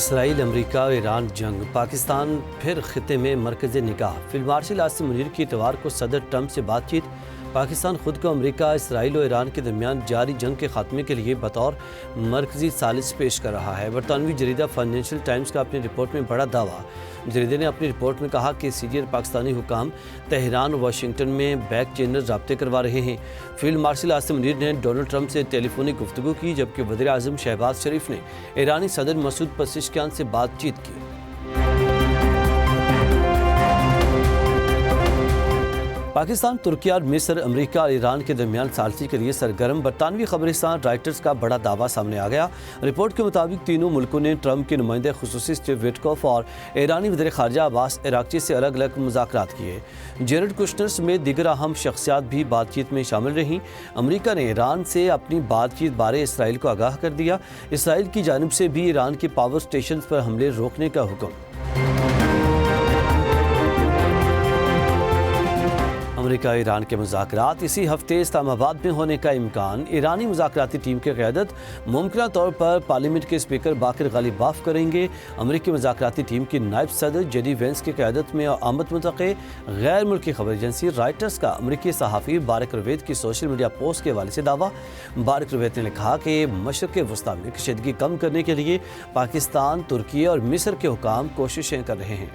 اسرائیل امریکہ اور ایران جنگ، پاکستان پھر خطے میں مرکز نگاہ۔ فیلڈ مارشل عاصم منیر کی اتوار کو صدر ٹرمپ سے بات چیت۔ پاکستان خود کو امریکہ، اسرائیل اور ایران کے درمیان جاری جنگ کے خاتمے کے لیے بطور مرکزی ثالث پیش کر رہا ہے۔ برطانوی جریدہ فائنینشل ٹائمز کا اپنی رپورٹ میں بڑا دعویٰ۔ جریدے نے اپنی رپورٹ میں کہا کہ سینئر پاکستانی حکام تہران اور واشنگٹن میں بیک چینل رابطے کروا رہے ہیں۔ فیلڈ مارشل عاصم منیر نے ڈونلڈ ٹرمپ سے ٹیلی فونک گفتگو کی، جبکہ وزیر اعظم شہباز شریف نے ایرانی صدر مسعود پزشکیان سے بات چیت کی۔ پاکستان، ترکی اور مصر امریکہ اور ایران کے درمیان ثالثی کے لیے سرگرم۔ برطانوی خبرستان رائٹرز کا بڑا دعویٰ سامنے آ گیا۔ رپورٹ کے مطابق تینوں ملکوں نے ٹرمپ کے نمائندے خصوصی اسٹیو وٹکوف اور ایرانی وزیر خارجہ عباس عراقچی سے الگ الگ مذاکرات کیے۔ جیرڈ کشنر سمیت دیگر اہم شخصیات بھی بات چیت میں شامل رہیں۔ امریکہ نے ایران سے اپنی بات چیت بارے اسرائیل کو آگاہ کر دیا۔ اسرائیل کی جانب سے بھی ایران کے پاور اسٹیشنز پر حملے روکنے کا حکم۔ امریکہ ایران کے مذاکرات اسی ہفتے اسلام آباد میں ہونے کا امکان۔ ایرانی مذاکراتی ٹیم کی قیادت ممکنہ طور پر پارلیمنٹ کے اسپیکر باقر غالیباف کریں گے۔ امریکی مذاکراتی ٹیم کی نائب صدر جے ڈی وینس کی قیادت میں آمد متوقع۔ غیر ملکی خبر ایجنسی رائٹرز کا امریکی صحافی بارک رویت کی سوشل میڈیا پوسٹ کے حوالے سے دعویٰ۔ بارک رویت نے لکھا کہ مشرق وسطیٰ میں کشیدگی کم کرنے کے لیے پاکستان، ترکی اور مصر کے حکام کوششیں کر رہے ہیں۔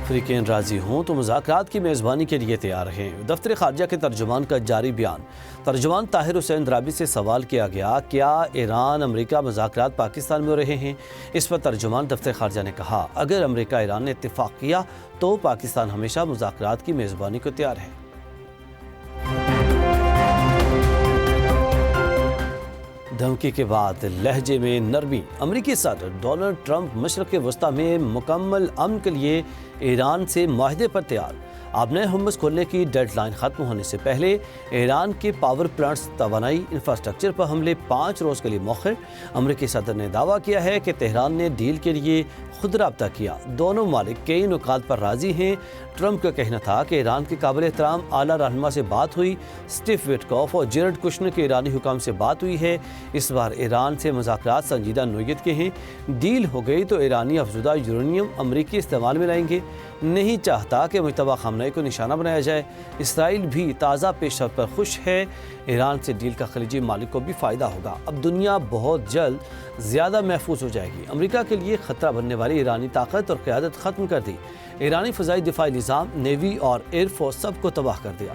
فریقین راضی ہوں تو مذاکرات کی میزبانی کے لیے تیار ہیں۔ دفتر خارجہ کے ترجمان کا جاری بیان۔ ترجمان طاہر حسین درابی سے سوال کیا گیا، کیا ایران امریکہ مذاکرات پاکستان میں ہو رہے ہیں؟ اس پر ترجمان دفتر خارجہ نے کہا، اگر امریکہ ایران نے اتفاق کیا تو پاکستان ہمیشہ مذاکرات کی میزبانی کو تیار ہے۔ دھمکی کے بعد لہجے میں نرمی۔ امریکی صدر ڈونلڈ ٹرمپ مشرق وسطیٰ میں مکمل امن کے لیے ایران سے معاہدے پر تیار۔ آبنۂ ہرمز کھولنے کی ڈیڈ لائن ختم ہونے سے پہلے ایران کے پاور پلانٹس، توانائی انفراسٹرکچر پر حملے 5 روز کے لیے مؤخر۔ امریکی صدر نے دعویٰ کیا ہے کہ تہران نے ڈیل کے لیے خود رابطہ کیا۔ دونوں ممالک کئی نکات پر راضی ہیں۔ ٹرمپ کا کہنا تھا کہ ایران کے قابل احترام اعلیٰ رہنما سے بات ہوئی۔ اسٹیو وٹکوف اور جیرڈ کشنر کے ایرانی حکام سے بات ہوئی ہے۔ اس بار ایران سے مذاکرات سنجیدہ نوعیت کے ہیں۔ ڈیل ہو گئی تو ایرانی افزودہ یورینیم امریکی استعمال میں لائیں گے۔ نہیں چاہتا کہ مجتبیٰ خامنہ ای کو نشانہ بنایا جائے۔ اسرائیل بھی تازہ پیش رفت پر خوش ہے۔ ایران سے ڈیل کا خلیجی ممالک کو بھی فائدہ ہوگا۔ اب دنیا بہت جلد زیادہ محفوظ ہو جائے گی۔ امریکہ کے لیے خطرہ بننے والی ایرانی طاقت اور قیادت ختم کر دی۔ ایرانی فضائی دفاعی نظام، نیوی اور ایئر فورس سب کو تباہ کر دیا۔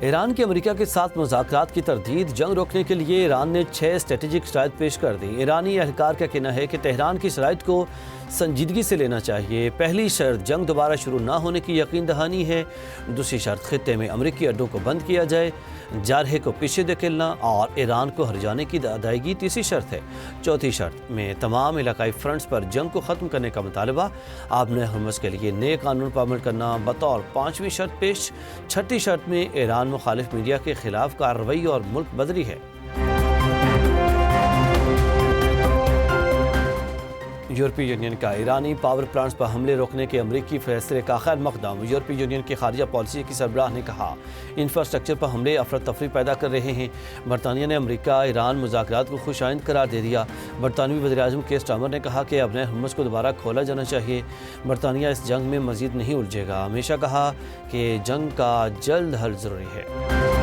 ایران کے امریکہ کے ساتھ مذاکرات کی تردید۔ جنگ روکنے کے لیے ایران نے 6 اسٹریٹجک شرائط پیش کر دی۔ ایرانی اہلکار کا کہنا ہے کہ تہران کی شرائط کو سنجیدگی سے لینا چاہیے۔ پہلی شرط جنگ دوبارہ شروع نہ ہونے کی یقین دہانی ہے۔ دوسری شرط خطے میں امریکی اڈوں کو بند کیا جائے، جارحے کو پیچھے دھکیلنا اور ایران کو ہرجانے کی ادائیگی تیسری شرط ہے۔ چوتھی شرط میں تمام علاقائی فرنٹس پر جنگ کو ختم کرنے کا مطالبہ۔ آبنۂ ہرمز کے لیے نئے قانون پر عمل کرنا بطور 5ویں شرط پیش۔ چھٹی شرط میں ایران مخالف میڈیا کے خلاف کارروائی اور ملک بدری ہے۔ یورپی یونین کا ایرانی پاور پلانٹس پر حملے روکنے کے امریکی فیصلے کا خیر مقدم۔ یورپی یونین کی خارجہ پالیسی کی سربراہ نے کہا، انفراسٹرکچر پر حملے افراتفری پیدا کر رہے ہیں۔ برطانیہ نے امریکہ ایران مذاکرات کو خوش آئند قرار دے دیا۔ برطانوی وزیر اعظم کیئر سٹارمر نے کہا کہ آبنۂ ہرمز کو دوبارہ کھولا جانا چاہیے۔ برطانیہ اس جنگ میں مزید نہیں الجھے گا۔ ہمیشہ کہا کہ جنگ کا جلد حل ضروری ہے۔